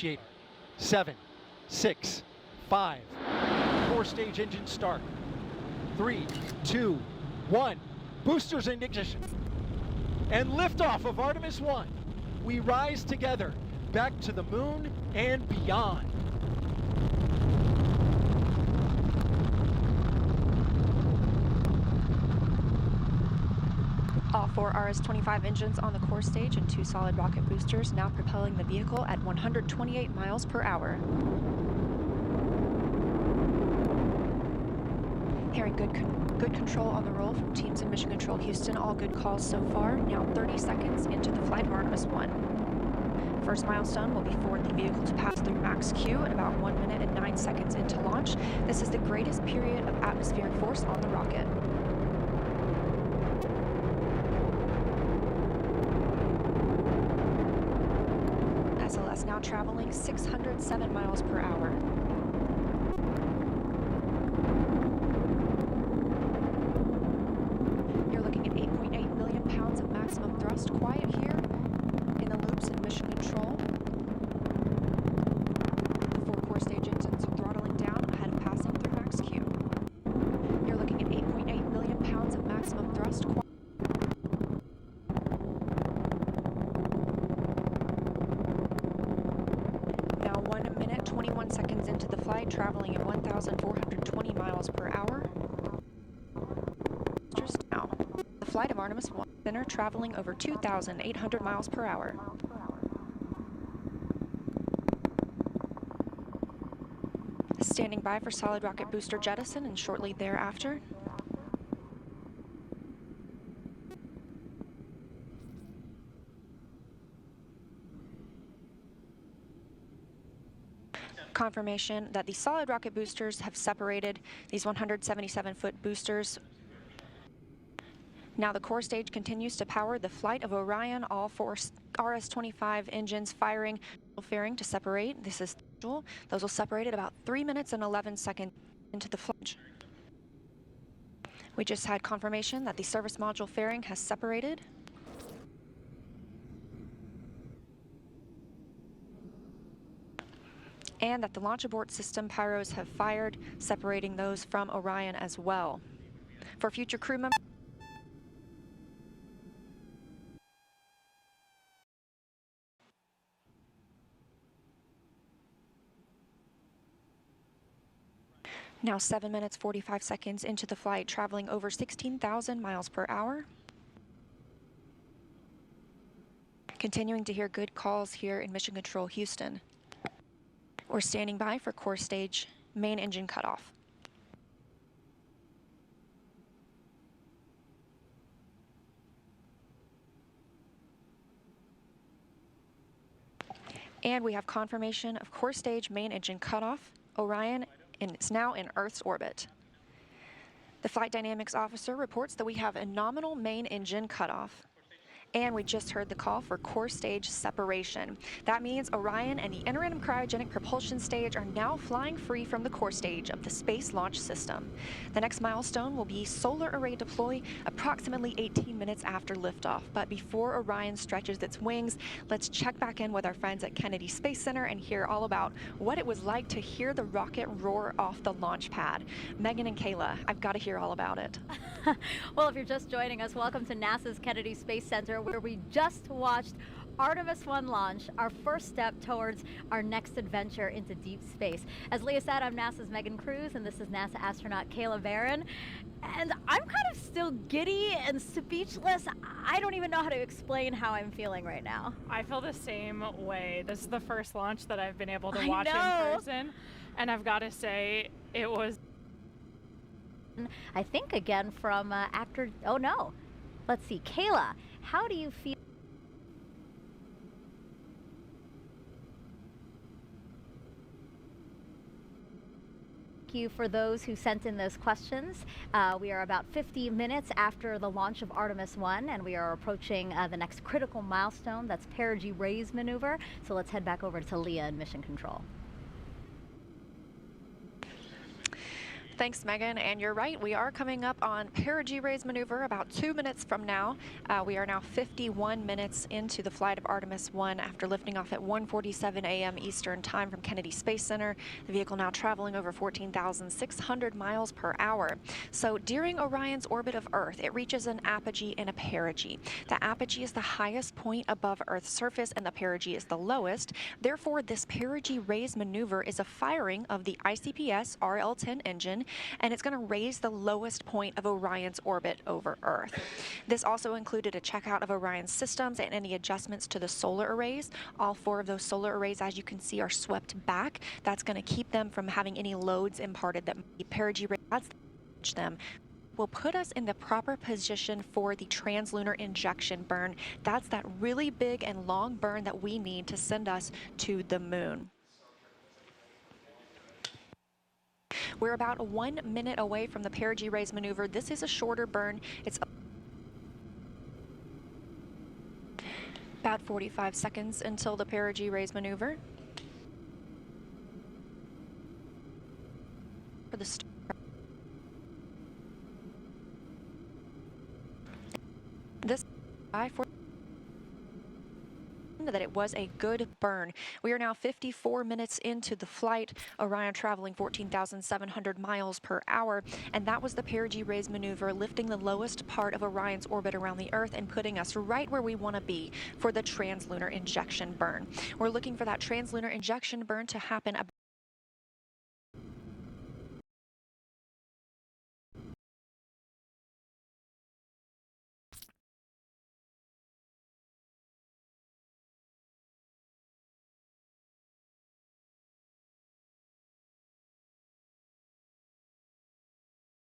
initiate. 7, 6, 5. Core stage engine start. 3, 2, 1. Boosters in ignition. And liftoff of Artemis 1. We rise together back to the moon and beyond. All 4 RS-25 engines on the core stage and 2 solid rocket boosters now propelling the vehicle at 128 miles per hour. Hearing good control on the roll from teams in Mission Control Houston. All good calls so far. Now 30 seconds into the flight of Artemis 1. First milestone will be for the vehicle to pass through max Q at about 1 minute and 9 seconds into launch. This is the greatest period of atmospheric force on the rocket. SLS now traveling 607 miles per hour. You're looking at 8.8 million pounds of maximum thrust. Quiet here in the loops in Mission Control. The 4 core stage engines are throttling down ahead of passing through max Q. You're looking at 8.8 million pounds of maximum thrust. Now 1 minute, 21 seconds into the flight, traveling at 1,420 miles per hour. Just now, the flight of Artemis 1 center traveling over 2,800 miles per hour. Standing by for solid rocket booster jettison and shortly thereafter. Confirmation that the solid rocket boosters have separated these 177-foot boosters. Now the core stage continues to power the flight of Orion, all 4 RS-25 engines firing fairing to separate. This is usual. Those will separate at about 3 minutes and 11 seconds into the flight. We just had confirmation that the service module fairing has separated. And that the launch abort system pyros have fired, separating those from Orion as well. For future crew members, now 7 minutes 45 seconds into the flight, traveling over 16,000 miles per hour. Continuing to hear good calls here in Mission Control Houston. We're standing by for core stage main engine cutoff. And we have confirmation of core stage main engine cutoff. Orion is now in Earth's orbit. The flight dynamics officer reports that we have a nominal main engine cutoff. And we just heard the call for core stage separation. That means Orion and the interim cryogenic propulsion stage are now flying free from the core stage of the Space Launch System. The next milestone will be solar array deploy approximately 18 minutes after liftoff. But before Orion stretches its wings, let's check back in with our friends at Kennedy Space Center and hear all about what it was like to hear the rocket roar off the launch pad. Megan and Kayla, I've got to hear all about it. Well, if you're just joining us, welcome to NASA's Kennedy Space Center, where we just watched Artemis 1 launch, our first step towards our next adventure into deep space. As Leah said, I'm NASA's Megan Cruz, and this is NASA astronaut Kayla Barron. And I'm kind of still giddy and speechless. I don't even know how to explain how I'm feeling right now. I feel the same way. This is the first launch that I've been able to watch in person, and I've got to say, it was... I think again from actor, oh no, let's see, Kayla, how do you feel? Thank you for those who sent in those questions. We are about 50 minutes after the launch of Artemis 1, and we are approaching the next critical milestone, that's perigee raise maneuver. So let's head back over to Leah in Mission Control. Thanks, Megan. And you're right, we are coming up on perigee raise maneuver about 2 minutes from now. We are now 51 minutes into the flight of Artemis 1 after lifting off at 1:47 a.m. Eastern Time from Kennedy Space Center. The vehicle now traveling over 14,600 miles per hour. So during Orion's orbit of Earth, it reaches an apogee and a perigee. The apogee is the highest point above Earth's surface and the perigee is the lowest. Therefore, this perigee raise maneuver is a firing of the ICPS RL-10 engine, and it's going to raise the lowest point of Orion's orbit over Earth. This also included a checkout of Orion's systems and any adjustments to the solar arrays. All 4 of those solar arrays, as you can see, are swept back. That's going to keep them from having any loads imparted that might be perigee raise them. Will put us in the proper position for the translunar injection burn. That's that really big and long burn that we need to send us to the moon. We're about 1 minute away from the perigee raise maneuver. This is a shorter burn. It's about 45 seconds until the perigee raise maneuver. For the start. This for that it was a good burn. We are now 54 minutes into the flight, Orion traveling 14,700 miles per hour, and that was the perigee raise maneuver, lifting the lowest part of Orion's orbit around the Earth and putting us right where we want to be for the translunar injection burn. We're looking for that translunar injection burn to happen about